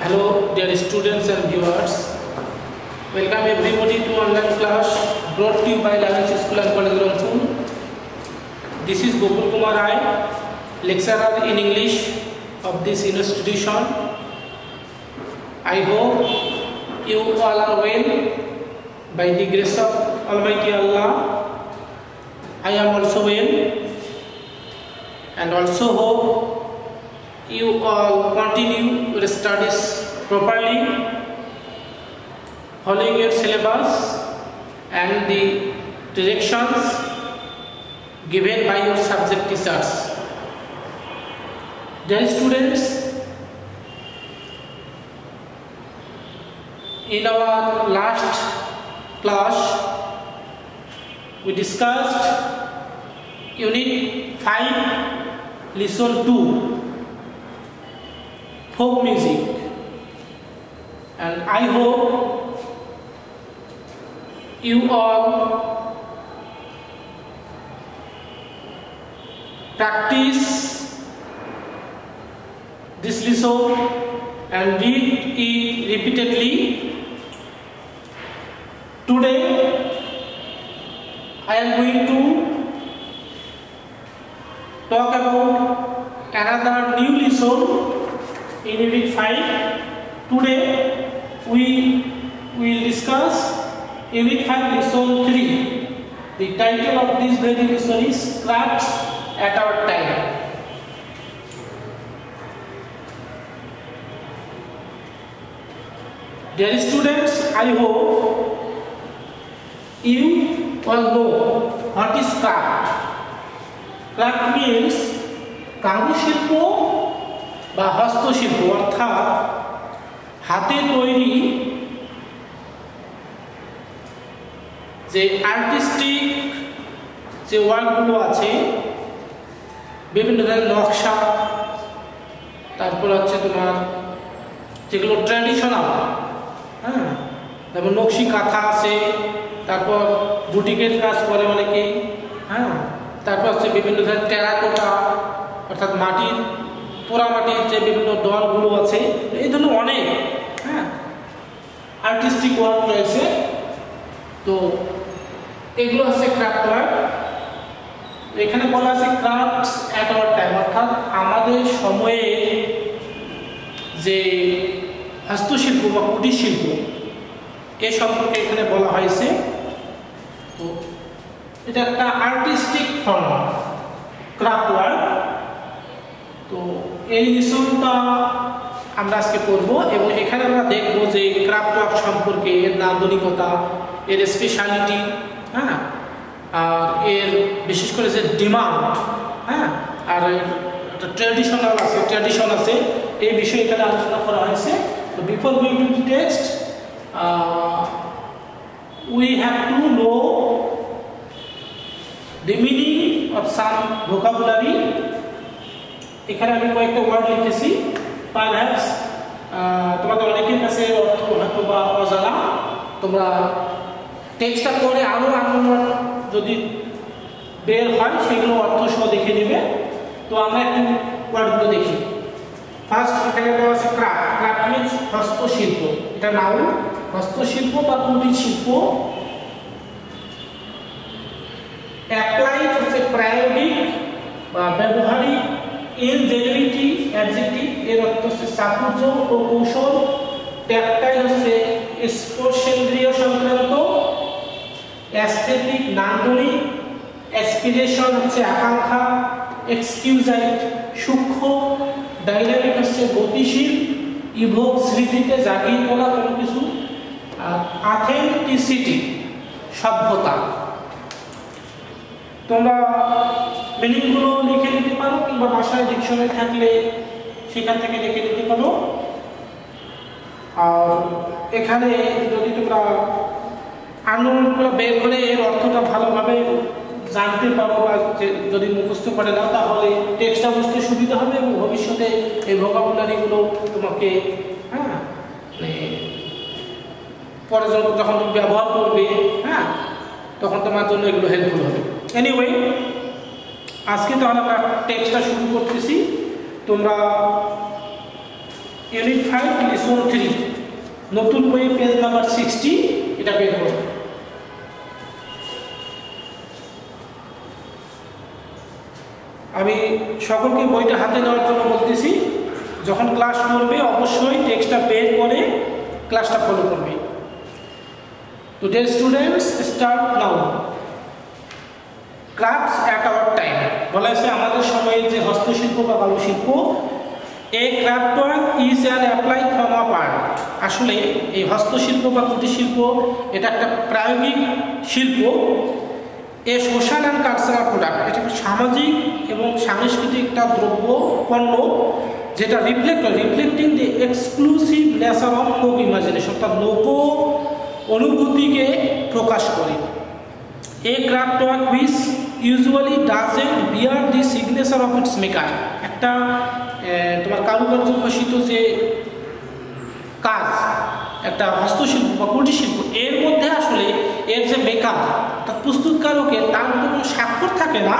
Hello dear students and viewers. Welcome everybody to online class brought to you by Lions School and College Rangpur. This is Gokul Kumar Rai, lecturer in English of this institution. I hope you all are well by the grace of Almighty Allah. I am also well and also hope you all continue your studies properly, following your syllabus and the directions given by your subject teachers. Dear students, in our last class we discussed Unit 5, Lesson 2, Folk Music, and I hope you all practice this lesson and read it repeatedly. Today I am going to talk about another new lesson in Unit 5. Today we will discuss Unit 5 Lesson 3. The title of this very lesson is Crafts at Our Time. Dear students, I hope you all know what is craft. Craft means কারুশিল্প বা হস্তশিল্প, অর্থাৎ হাতে তৈরি যে artistic যে ওয়ার্কগুলো আছে, বিভিন্ন ধরনের নকশা, তারপর হচ্ছে তোমার যেগুলো ট্র্যাডিশনাল, হ্যাঁ, যেমন নকশি কাঁথা আছে, তারপর বুটিকের কাজ করে অনেকেই, হ্যাঁ, তারপর হচ্ছে বিভিন্ন ধরনের টেরাকোটা অর্থাৎ মাটির পোড়ামাটির যে বিভিন্ন ডলগুলো আছে, এই ধরনের অনেক, হ্যাঁ, আর্টিস্টিক ওয়ার্ক রয়েছে। তো এগুলো হচ্ছে ক্রাফট ওয়ার্ক। এখানে বলা আছে ক্রাফটস অ্যাট আওয়ার টাইম, অর্থাৎ আমাদের সময়ে যে হস্তশিল্প বা কুটির শিল্প এ সম্পর্কে এখানে বলা হয়েছে। তো এটা একটা আর্টিস্টিক ফর্ম, ক্রাফট ওয়ার্ক। তো এই লেসনটা আমরা আজকে পড়ব এবং এখানে আমরা দেখব যে ক্রাফট ওয়ার্ক সম্পর্কে, এর নান্দনিকতা, এর স্পেশালিটি, হ্যাঁ, আর এর বিশেষ করে যে ডিমান্ড, হ্যাঁ, আর একটা ট্র্যাডিশন আছে, এই বিষয়ে এখানে আলোচনা করা হয়েছে। তো before going to the text we have to know the meaning of some vocabulary. এখানে আমি কয়েকটা ওয়ার্ড লিখেছি, পারহ্যাপস তোমাদের অনেকের কাছে অর্থ হয়তো বা অজানা, তোমরা টেক্সটটা পড়ে আরও যদি বের হয় সেগুলো অর্থ সহ দেখে নেবে। তো আমরা একটু ওয়ার্ডগুলো দেখি। ফার্স্ট এখানে বলা আছে ক্রাফট। ক্রাফট মিন্স হস্তশিল্প, এটা নাউন। হস্তশিল্প বা কুটির শিল্প। অ্যাপ্লাইড হচ্ছে প্রায়োগিক বা ব্যবহারিক। ইনজেনুইটি অ্যাডজেক্টিভ, এর অর্থ হচ্ছে চাতুর্য ও কৌশল। ট্যাকটাইল হচ্ছে স্পর্শেন্দ্রিয় সংক্রান্ত। অ্যাস্থেটিক নান্দনিক। অ্যাসপিরেশন হচ্ছে আকাঙ্ক্ষা। এক্সকিউজাইট সূক্ষ্ম। ডাইনামিক হচ্ছে গতিশীল। ইভোক স্মৃতিতে জাগিয়ে তোলা কোনো কিছু। আর অথেন্টিসিটি সভ্যতা। তোমরা মিনিংগুলো লিখে নিতে পারো কিংবা বাসায় ডিকশনারি থাকলে সেখান থেকে লিখে নিতে পারো। আর এখানে যদি তোমরা আনন্দগুলো বের করে এর অর্থটা ভালোভাবে জানতে পারো বা যদি মুখস্থ করে নাও, তাহলে টেক্সটটা বুঝতে সুবিধা হবে এবং ভবিষ্যতে এই ভোকাবুলারিগুলো তোমাকে, হ্যাঁ, পরে যখন তুমি ব্যবহার করবে, হ্যাঁ, তখন তোমার জন্য এগুলো হেল্পফুল হবে। এনিওয়ে, আজকে তাহলে আমরা টেক্সটটা শুরু করতেছি। তোমরা ইউনিট 5 লেসন 3 নতুন বইয়ে পেজ নাম্বার 60 এটা বের করো। আমি সকলকে বইটা হাতে নেওয়ার জন্য বলতেছি, যখন ক্লাস করবে অবশ্যই টেক্সটটা বের করে ক্লাসটা ফলো করবে। তো dear students, start now. Crafts at our time বলা হয়েছে আমাদের সময়ে যে হস্তশিল্প বা কারুশিল্প, এ craft work is an applied form of art. আসলে এই হস্তশিল্প বা কুটিরশিল্প এটা একটা প্রায়োগিক শিল্প। এ সোশ্যাল অ্যান্ড কালচারাল প্রোডাক্ট, এটা একটা সামাজিক এবং সাংস্কৃতিক একটা দ্রব্য পণ্য, যেটা reflecting the exclusive nature of folk imagination, অর্থাৎ লোক অনুভূতিকে প্রকাশ করে। এ craft work which usually doesn't beer the signature of its maker, একটা তোমার কারুকার্য খচিত যে কাজ, একটা হস্তশিল্প বা কুটিরশিল্প, এর মধ্যে আসলে এর যে মেকার অর্থাৎ প্রস্তুতকারকের তার মধ্যে কোনো স্বাক্ষর থাকে না।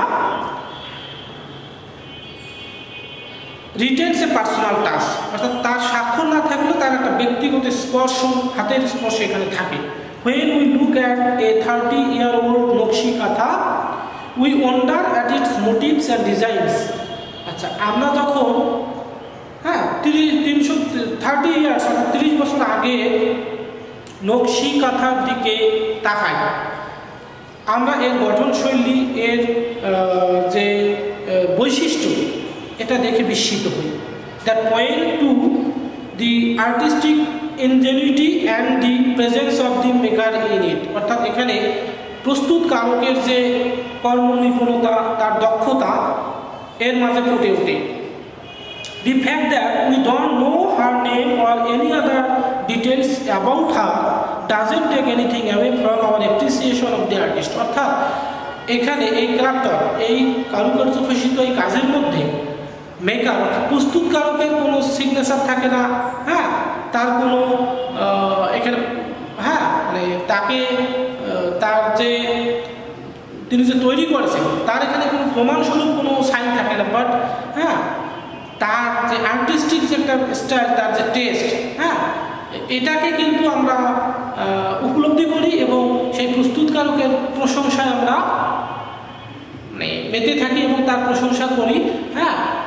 রিটেন্স এ পার্সোনাল টাচ, অর্থাৎ তার স্বাক্ষর না থাকলেও তার একটা ব্যক্তিগত স্পর্শ, হাতের স্পর্শ এখানে থাকে। When we look at a 30-year-old নকশি কাঁথা, we wonder at its motifs and designs. আচ্ছা, আমরা যখন 30 ইয়ার্স 30 বছর আগে নকশি কাঁথার দিকে তাকাই, আমরা এর গঠনশৈলী, এর যে বৈশিষ্ট্য, এটা দেখে বিস্মিত হই। That point to the artistic ingenuity and the presence of the maker in it, অর্থাৎ এখানে প্রস্তুতকারকের যে কর্মনিপুণতা, তার দক্ষতা এর মাঝে ফুটে ওঠে। The fact that we don't know her name or any other details about her doesn't take anything away from our appreciation of the artist. অর্থাৎ এখানে এই ক্রাফটার, এই কারুকার্য খচিত এই কাজের মধ্যে মেকার অর্থাৎ প্রস্তুতকারকের কোনো সিগনেচার থাকে না, তার কোনো এখানে মানে তাকে তার যে তিনি যে তৈরি করেছেন তার এখানে কোনো প্রমাণস্বরূপ কোনো সাইন থাকে না, বাট তার যে আর্টিস্টিক যে একটা স্টাইল, তার যে টেস্ট, এটাকে কিন্তু আমরা উপলব্ধি করি এবং সেই প্রস্তুতকারকের প্রশংসায় আমরা মানে মেতে থাকি এবং তার প্রশংসা করি।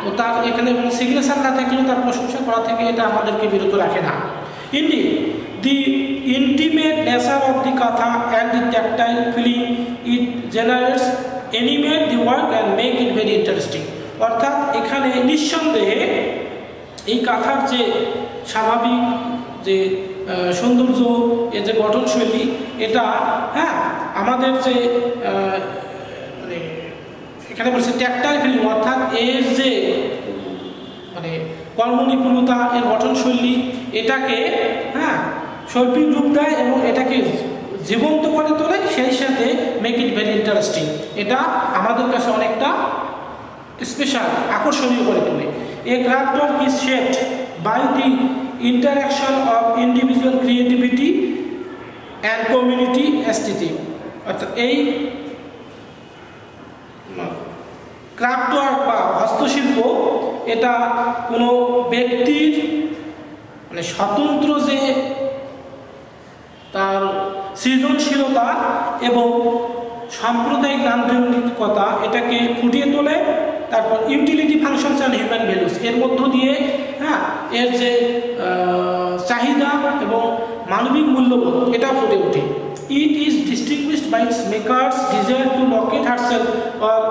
তো তার এখানে সিগনেচার না থাকলেও তার প্রশংসা করা থেকে এটা আমাদেরকে বিরত রাখে না। Indeed the intimate nature of the kantha and the tactile feeling it generates animate the work and make it very interesting. অর্থাৎ এখানে নিঃসন্দেহে এই কাঁথার যে স্বাভাবিক যে সৌন্দর্য, এর যে গঠনশৈলী, এটা আমাদের যে মানে এখানে বলছে ট্যাকটাইল ফিলিং, অর্থাৎ এর যে মানে কর্মনিপুণতা, এর গঠনশৈলী, এটাকে শৈল্পিক রূপ দেয় এবং এটাকে জীবন্ত করে তোলে, সেই সাথে মেক ইট ভেরি ইন্টারেস্টিং, এটা আমাদের কাছে অনেকটা স্পেশাল, আকর্ষণীয় করে তোলে। A craft work is shaped by the interaction of individual creativity and community aesthetic. অর্থাৎ এই ক্রাফট ওয়ার্ক বা হস্তশিল্প এটা কোনো ব্যক্তির মানে স্বতন্ত্র যে তার সৃজনশীলতা এবং সাম্প্রদায়িক নান্দনিকতা এটাকে ফুটিয়ে তোলে। তারপর utility functions and human values, এর মধ্য দিয়ে এর যে চাহিদা এবং মানবিক মূল্যবোধ এটা ফুটে ওঠে। It is distinguished by its maker's desire to locate herself or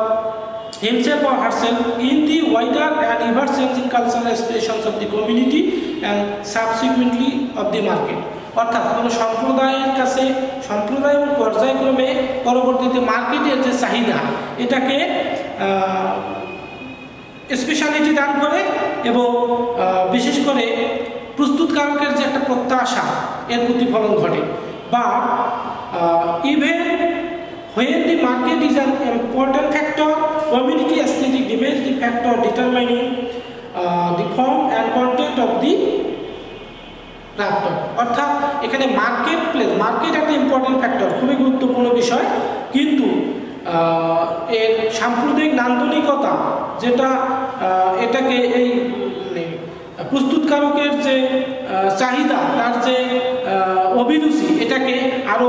himself or herself in the wider and ever-changing cultural aspirations of the community and subsequently of the market. অর্থাৎ কোনো সম্প্রদায়ের কাছে সম্প্রদায় এবং পর্যায়ক্রমে পরবর্তীতে মার্কেটের যে চাহিদা এটাকে স্পেশালিটি দান করে এবং বিশেষ করে প্রস্তুতকারকের যে একটা প্রত্যাশা এর প্রতিফলন ঘটে। বা even when the market is an important factor, community aesthetic remains the factor determining the form and content of the craft. অর্থাৎ এখানে মার্কেট একটা ইম্পর্টেন্ট ফ্যাক্টর, খুবই গুরুত্বপূর্ণ বিষয়, কিন্তু এর সাম্প্রদায়িক নান্দনিকতা যেটা এটাকে এই প্রস্তুতকারকের যে চাহিদা, তার যে অভিরুচি, এটাকে আরও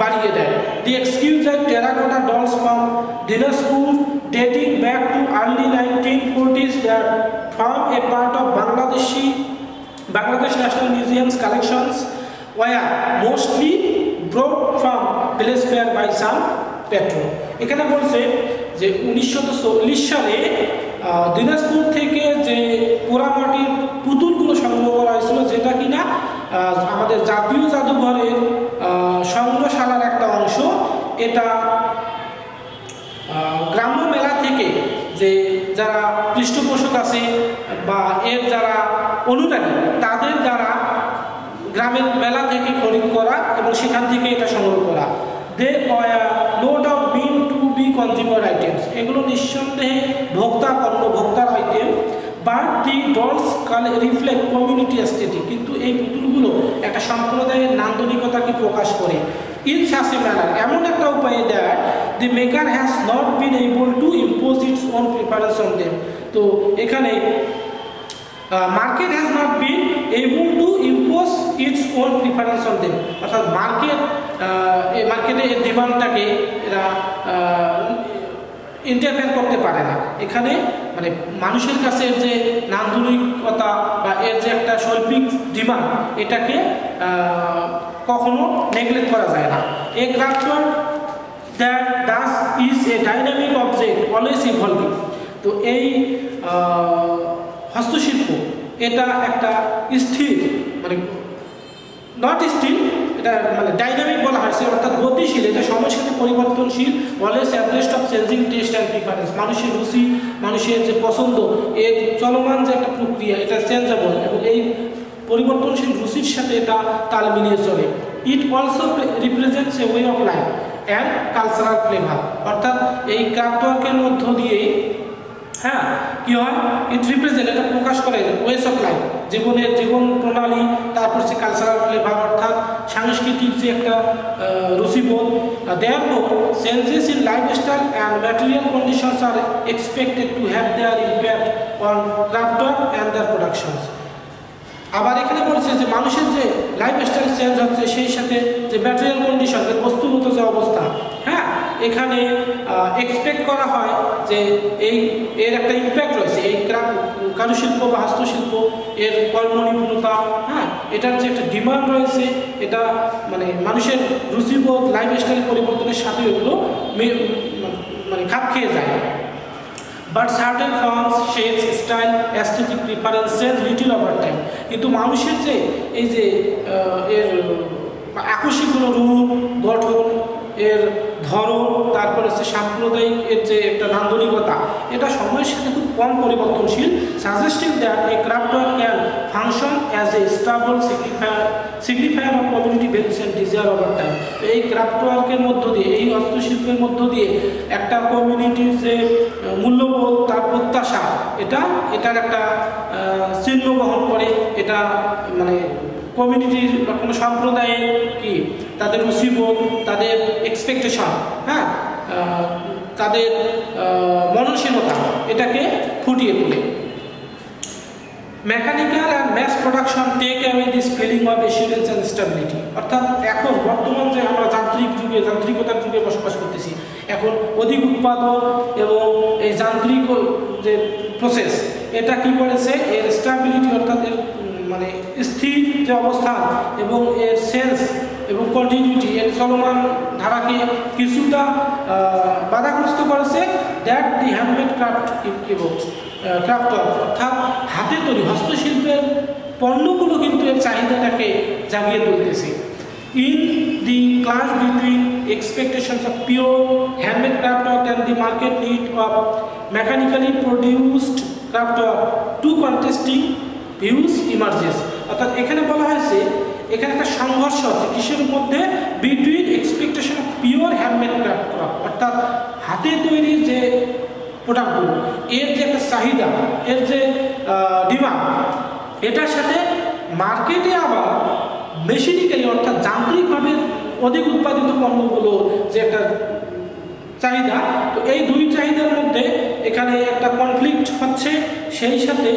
বাড়িয়ে দেয়। The excused terracotta dolls from Dinajpur dating back to early 1940s that form a part of Bangladesh National Museum's collections were mostly brought from Glacier by some patrol. এখানে বলছে যে 1940 সালে দিনাজপুর থেকে যে পোড়ামাটির পুতুলগুলো সংগ্রহ করা হয়েছিল, যেটা কিনা আমাদের জাতীয় জাদুঘরের সংগ্রহশালার একটা অংশ, এটা গ্রাম্য মেলা থেকে যে যারা পৃষ্ঠপোষক আছে বা এর যারা অনুরাগী, তাদের দ্বারা গ্রামের মেলা থেকে খরিদ করা এবং সেখান থেকে এটা সংগ্রহ করা। They no doubt been to be consumer items, এগুলো নিঃসন্দেহে ভোক্তার item. But the dolls reflect community aesthetic, কিন্তু এই পুতুলগুলো একটা সম্প্রদায়ের নান্দনিকতাকে প্রকাশ করে। ইন সাচ এ ম্যানার, এমন একটা উপায়ে that the maker has not been able to impose its own preference on them. তো এখানে market has not been able to impose its own preference on them, অর্থাৎ মার্কেটে এর ডিমান্ডটাকে এরা ইন্টারফেয়ার করতে পারে না। এখানে মানে মানুষের কাছে এর যে নান্দনিকতা বা এর যে একটা শৈল্পিক ডিমান্ড, এটাকে কখনো নেগলেক্ট করা যায় না। A craftwork that thus is a dynamic object always evolving. তো এই হস্তশিল্প এটা একটা স্থির, মানে নট স্টিল, এটা মানে ডাইনামিক বলা হয়েছে, অর্থাৎ গতিশীল, এটা সময়ের সাথে পরিবর্তনশীল। Always adjust of changing test and preference, মানুষের রুচি, মানুষের যে পছন্দ, এর চলমান যে একটা প্রক্রিয়া, এটা চেঞ্জেবল, এবং এই পরিবর্তনশীল রুচির সাথে এটা তাল মিলিয়ে চলে। It also represents a way of life and cultural flavour, অর্থাৎ এই ক্রাফটওয়ার্কের মধ্য দিয়ে কি হয়, ইট রিপ্রেজেন্ট, এটা প্রকাশ করে ওয়েস অফ লাইফ, জীবন প্রণালী, তারপর হচ্ছে কালচারাল ফ্লেভার, অর্থাৎ সাংস্কৃতিক যে একটা রুচিবোধ। Therefore changes in lifestyle and material conditions are expected to have their impact on craftwork and their productions. আবার এখানে বলছে যে মানুষের যে লাইফস্টাইল চেঞ্জ হচ্ছে, সেই সাথে যে ম্যাটেরিয়াল কন্ডিশন, যে বস্তুগত যে অবস্থা, এখানে এক্সপেক্ট করা হয় যে এর একটা ইম্প্যাক্ট রয়েছে, এই কারুশিল্প বা হস্তশিল্প, এর কর্মনিপুণতা, এটার যে একটা ডিমান্ড রয়েছে, এটা মানে মানুষের রুচিবোধ, লাইফস্টাইল পরিবর্তনের সাথে এগুলো মানে খাপ খেয়ে যায়। But certain forms, shapes, style, aesthetic preference change little over time. কিন্তু মানুষের যে এই যে এর আকস্মিক কোনো রূপ, গঠন, এর ধরন, তারপর হচ্ছে সাম্প্রদায়িক এর যে একটা নান্দনিকতা, এটা সময়ের সাথে খুব কম পরিবর্তনশীল। Suggesting that a craftwork can function as a stable signifier of community values and desire over time. এই ক্রাফটওয়ার্কের মধ্য দিয়ে, এই হস্তশিল্পের মধ্য দিয়ে একটা কমিউনিটির যে মূল্যবোধ, তার প্রত্যাশা, এটার একটা চিহ্ন বহন করে। এটা মানে কমিউনিটির বা কোনো সম্প্রদায়ের কি তাদের রুচিবোধ, তাদের এক্সপেকটেশন, তাদের মননশীলতা, এটাকে ফুটিয়ে তোলে। Mechanical and mass production take away this feeling of assurance and stability. অর্থাৎ এখন বর্তমান যে আমরা যান্ত্রিকতার যুগে বসবাস করতেছি, এখন অধিক উৎপাদন এবং এই যান্ত্রিক যে প্রসেস, এটা কি করেছে, এর স্টেবিলিটি, অর্থাৎ এর মানে স্থির যে অবস্থান এবং এর সেন্স এবং কন্টিনিউটি, এর চলমান ধারাকে কিছুটা বাধাগ্রস্ত করেছে। দ্যাট দি হ্যান্ডমেড ক্রাফটওয়ার্ক, অর্থাৎ হাতে তৈরি হস্তশিল্পের পণ্যগুলো কিন্তু এর চাহিদাটাকে জাগিয়ে তুলতেছে। In the clash between expectations of pure handmade craftwork and the market need of mechanically produced craftwork, two contesting views emerges. অর্থাৎ এখানে বলা হয়েছে, এখানে একটা সংঘর্ষ আছে কিসের মধ্যে, between expectation of pure handmade craftwork, অর্থাৎ হাতে তৈরি যে প্রোডাক্টগুলো, এর যে একটা চাহিদা, এর যে ডিমান্ড, এটার সাথে মার্কেটে আবার মেশিনিক্যালি, অর্থাৎ যান্ত্রিকভাবে অধিক উৎপাদিত পণ্যগুলো যে একটা চাহিদা, তো এই দুই চাহিদার মধ্যে এখানে একটা কনফ্লিক্ট হচ্ছে, সেই সাথে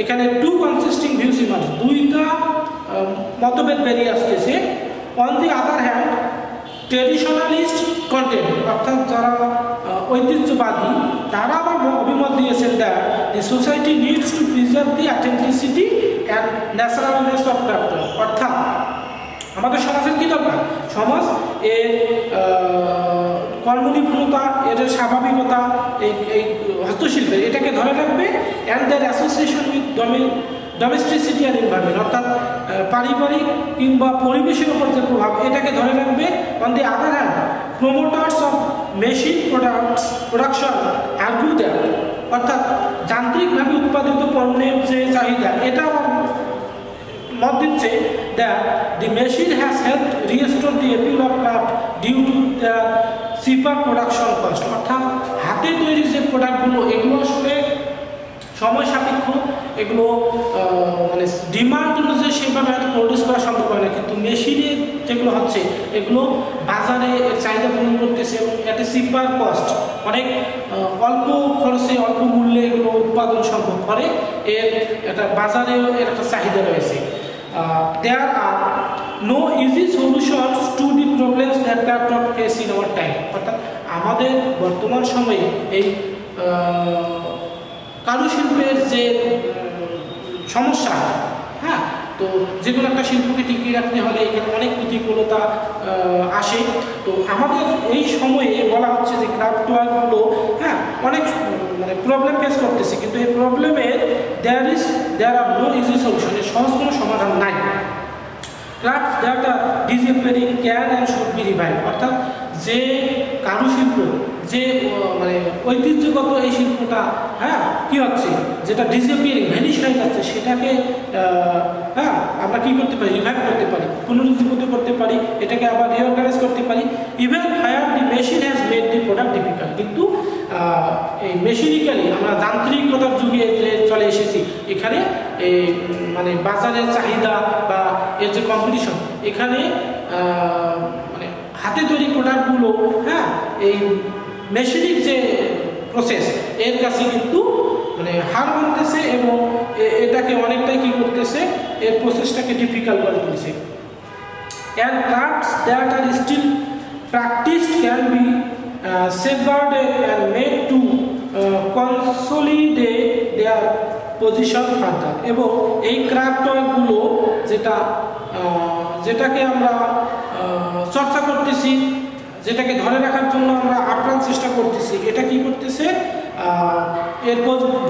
এখানে টু কনসিস্টিং ভিউস ইমার্জ, দুইটা মতভেদ বেরিয়ে আসতেছে। On the other hand traditionalist contend, অর্থাৎ যারা ঐতিহ্যবাদী তারা আবার অভিমত দিয়েছেন that the society needs to preserve the authenticity and naturalness of craft. অর্থাৎ আমাদের সমাজের কী দরকার, সমাজ এর কর্মনিপুণতা, এর স্বাভাবিকতা, এই হস্তশিল্পের এটাকে ধরে রাখবে, and their association with domesticity and environment, অর্থাৎ পারিবারিক কিংবা পরিবেশের উপর যে প্রভাব এটাকে ধরে রাখবে। On the other hand promoters of machine production argue that, অর্থাৎ যান্ত্রিকভাবে উৎপাদিত পণ্যের যে চাহিদা এটা মত দিচ্ছে that the machine has help restore the appeal of craft due to the cheaper production cost. অর্থাৎ হাতে তৈরি যে প্রোডাক্টগুলো এগুলো আসলে সময় সাপেক্ষ, এগুলো মানে ডিমান্ড অনুযায়ী সেভাবে হয়তো প্রডিউস করা সম্ভব হয় না, কিন্তু মেশিনে যেগুলো হচ্ছে এগুলো বাজারে চাহিদা পূরণ করতেছে এবং একটা চিপার কস্ট, অনেক অল্প খরচে অল্প মূল্যে এগুলো উৎপাদন সম্ভব করে, এর একটা বাজারেও এর একটা চাহিদা রয়েছে। There are no easy solutions to the problems that craft face in our time, অর্থাৎ আমাদের বর্তমান সময়ে এই কারুশিল্পের যে সমস্যা, হ্যাঁ, তো যে কোনো একটা শিল্পকে টিকিয়ে রাখতে হলে এখানে অনেক প্রতিকূলতা আসে। তো আমাদের এই সময়ে বলা হচ্ছে যে ক্রাফট ওয়ার্কগুলো হ্যাঁ অনেক মানে প্রবলেম ফেস করতেছে, কিন্তু এই প্রবলেমের there are no easy solution, এর সহজ কোনো সমাধান নাই। Craft that are disappearing can and should be revive, অর্থাৎ যে কারুশিল্প, যে মানে ঐতিহ্যগত এই শিল্পটা হ্যাঁ কী হচ্ছে, যেটা ডিসঅ্যাপিয়ারিং ভ্যানিশ হয়ে যাচ্ছে, সেটাকে হ্যাঁ আমরা কী করতে পারি, রিভাইভ করতে পারি, পুনরুজ্জীবিত করতে পারি, এটাকে আবার রিঅর্গানাইজ করতে পারি। Even higher the machine has made the product difficult, কিন্তু এই মেশিনিক্যালি আমরা যান্ত্রিকতার যুগে চলে এসেছি, এখানে এই মানে বাজারের চাহিদা বা এর যে কম্পিটিশন, এখানে মানে হাতে তৈরি প্রোডাক্টগুলো হ্যাঁ এই মেশিনিক যে প্রসেস এর কাছে কিন্তু মানে হার মানতেছে এবং এটাকে অনেকটাই কী করতেছে, এর প্রসেসটাকে ডিফিকাল্ট করে তুলছে। And crafts that are still practised can be safeguarded and made to consolidate their position further, এবং এই ক্রাফট ওয়ার্কগুলো যেটাকে আমরা চর্চা করতেছি, যেটাকে ধরে রাখার জন্য আমরা আপ্রাণ চেষ্টা করতেছি, এটা কি করতেছে, এর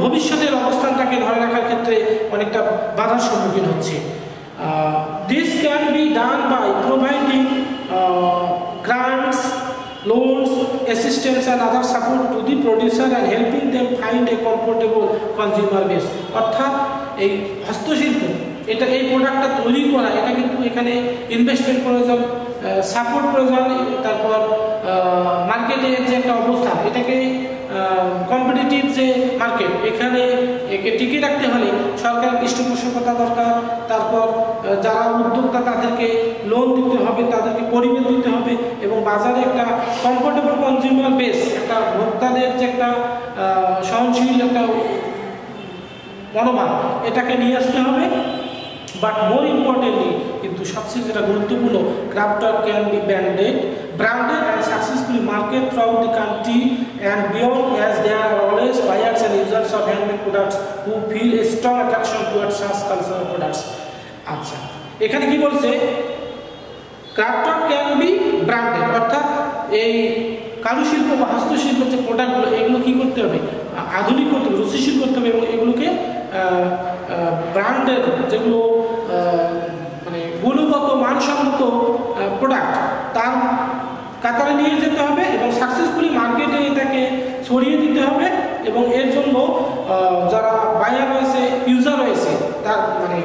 ভবিষ্যতের অবস্থানটাকে ধরে রাখার ক্ষেত্রে অনেকটা বাধার সম্মুখীন হচ্ছে। This can be done by providing grants, loans, assistance and other support to the producer and helping them find a comfortable consumer base, অর্থাৎ এই হস্তশিল্প এটা এই প্রোডাক্টটা তৈরি করা, এটা কিন্তু এখানে ইনভেস্টমেন্ট প্রয়োজন, সাপোর্ট প্রয়োজন, তারপর মার্কেটের যে একটা অবস্থা, এটাকে কম্পিটিটিভ যে মার্কেট, এখানে একে টিকিয়ে রাখতে হলে সরকারের পৃষ্ঠপোষকতা দরকার, তারপর যারা উদ্যোক্তা তাদেরকে লোন দিতে হবে, তাদেরকে পরিবেশ দিতে হবে, এবং বাজারে একটা কমফোর্টেবল কনজিউমার বেস, একটা ভোক্তাদের যে একটা সহনশীল একটা মনোভাব, এটাকে নিয়ে আসতে হবে। বাট মোর ইম্পর্টেন্টলি, কিন্তু সবচেয়ে যেটা গুরুত্বপূর্ণ, craft work can be branded and successfully marketed throughout the country and beyond, as there are always buyers and users of handmade products who feel a strong attraction towards such cultural products. আচ্ছা, এখানে কি বলছে, craft work can be branded, অর্থাৎ এই কারুশিল্প বা হস্তশিল্পের যে প্রোডাক্টগুলো এগুলো কী করতে হবে, আধুনিক করতে হবে, রুচিশীল করতে হবে, এবং এগুলোকে ব্র্যান্ডেড, যেগুলো মানে গুণগত মানসম্মত প্রোডাক্ট তার কাতারে নিয়ে যেতে হবে এবং সাকসেসফুলি মার্কেটে এটাকে ছড়িয়ে দিতে হবে, এবং এর জন্য যারা বায়ার রয়েছে, ইউজার রয়েছে, তার মানে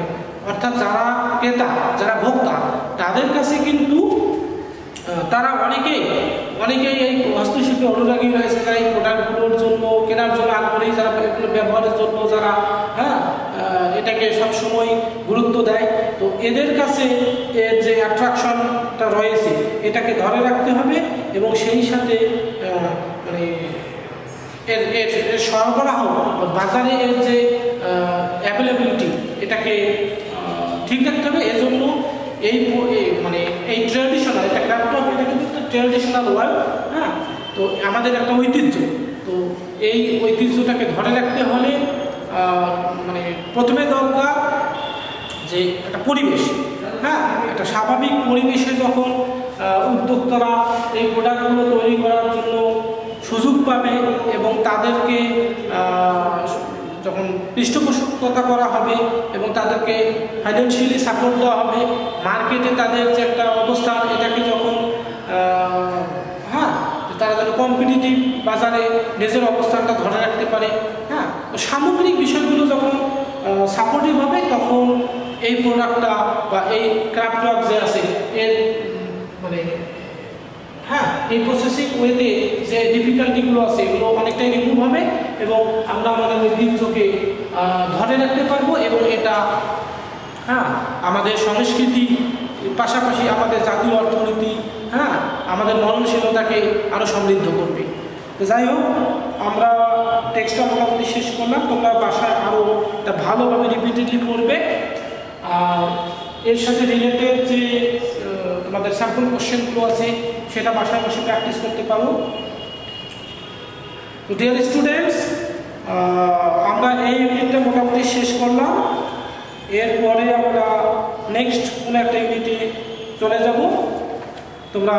অর্থাৎ যারা ক্রেতা, যারা ভোক্তা, তাদের কাছে কিন্তু তারা অনেকেই এই হস্তশিল্পে অনুরাগী রয়েছে, যারা এই প্রোডাক্টগুলোর জন্য কেনার জন্য আগ্রহী, যারা এগুলো ব্যবহারের জন্য যারা হ্যাঁ এটাকে সবসময় গুরুত্ব দেয়। তো এদের কাছে এর যে অ্যাট্রাকশনটা রয়েছে এটাকে ধরে রাখতে হবে, এবং সেই সাথে মানে এর সরবরাহ বাজারে এর যে অ্যাভেলেবিলিটি এটাকে ঠিক রাখতে হবে। এজন্য মানে এই ট্র্যাডিশনাল এটা ক্রাফট ওয়ার্ক, এটা কিন্তু একটা ট্র্যাডিশনাল ওয়ার্ক, হ্যাঁ। তো আমাদের একটা ঐতিহ্য, তো এই ঐতিহ্যটাকে ধরে রাখতে হলে মানে প্রথমে দরকার যে একটা পরিবেশ, হ্যাঁ। একটা স্বাভাবিক পরিবেশে যখন উদ্যোক্তারা এই প্রোডাক্টগুলো তৈরি করার জন্য সুযোগ পাবে এবং তাদেরকে যখন পৃষ্ঠপোষকতা করা হবে এবং তাদেরকে ফাইন্যান্সিয়ালি সাপোর্ট দেওয়া হবে, মার্কেটে তাদের যে একটা অবস্থান এটাকে যখন হ্যাঁ তারা যেন কম্পিটিটিভ বাজারে নিজের অবস্থানটা ধরে রাখতে পারে, হ্যাঁ। তো সামগ্রিক বিষয়গুলো যখন সাপোর্টিভ হবে তখন এই প্রোডাক্টটা বা এই ক্রাফট ওয়ার্ক যে আছে এর মানে হ্যাঁ এই প্রসেসিং ওয়েতে যে ডিফিকাল্টিগুলো আছে এগুলো অনেকটাই রিমুভ হবে এবং আমরা আমাদের ঐতিহ্যকে ধরে রাখতে পারবো এবং এটা হ্যাঁ আমাদের সংস্কৃতি পাশাপাশি আমাদের জাতীয় অর্থনীতি, হ্যাঁ, আমাদের মননশীলতাকে আরও সমৃদ্ধ করবে। তো যাই হোক, আমরা টেক্সটটা মোটামুটি শেষ করলাম। তোমরা বাসায় আরও এটা ভালোভাবে রিপিটেডলি পড়বে। আর এর সাথে রিলেটেড যে তোমাদের স্যাম্পল কোশ্চেনগুলো আছে সেটা বাসায় বসে প্র্যাকটিস করতে পারো। তো ডিয়ার স্টুডেন্টস, আমরা এই ইউনিটটা মোটামুটি শেষ করলাম। এরপরে আমরা নেক্সট কোনো একটা ইউনিটে চলে যাব। তোমরা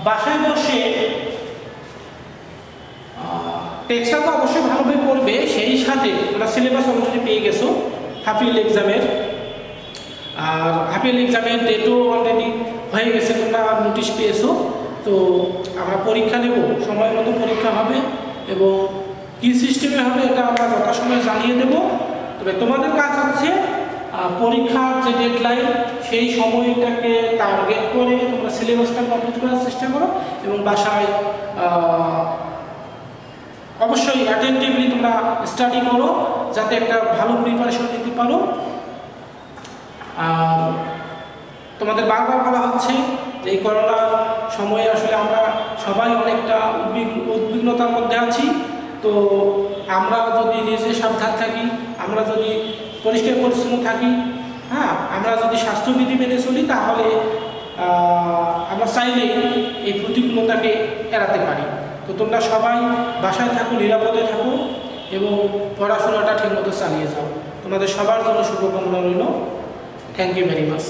বাসায় বসে টেক্সটটা তো অবশ্যই ভালোভাবে পড়বে, সেই সাথে তোমরা সিলেবাস অলরেডি পেয়ে গেছো হাফ ইয়ারলি এক্সামের। আর হাফ ইয়ারলি এক্সামের ডেটও অলরেডি হয়ে গেছে, তোমরা নোটিশ পেয়েছো। তো আমরা পরীক্ষা নেব, সময় মতো পরীক্ষা হবে এবং কী সিস্টেমে হবে এটা আমরা যথাসময়ে জানিয়ে দেব। তবে তোমাদের কাজ হচ্ছে পরীক্ষার যে ডেডলাইন সেই সময়টাকে টার্গেট করে তোমরা সিলেবাসটা কমপ্লিট করার চেষ্টা করো এবং বাসায় অবশ্যই অ্যাটেন্টিভলি তোমরা স্টাডি করো যাতে একটা ভালো প্রিপারেশন নিতে পারো। আর তোমাদের বারবার বলা হচ্ছে যে এই করোনার সময়ে আসলে আমরা সবাই অনেকটা উদ্বিগ্নতার মধ্যে আছি। তো আমরা যদি নিজে সাবধান থাকি, আমরা যদি পরিষ্কার পরিচ্ছন্ন থাকি, হ্যাঁ, আমরা যদি স্বাস্থ্যবিধি মেনে চলি তাহলে আমরা চাইলেই এই প্রতিকূলতাকে এড়াতে পারি। তো তোমরা সবাই বাসায় থাকো, নিরাপদে থাকো এবং পড়াশোনাটা ঠিকমতো চালিয়ে যাও। তোমাদের সবার জন্য শুভকামনা রইল। Thank you very much.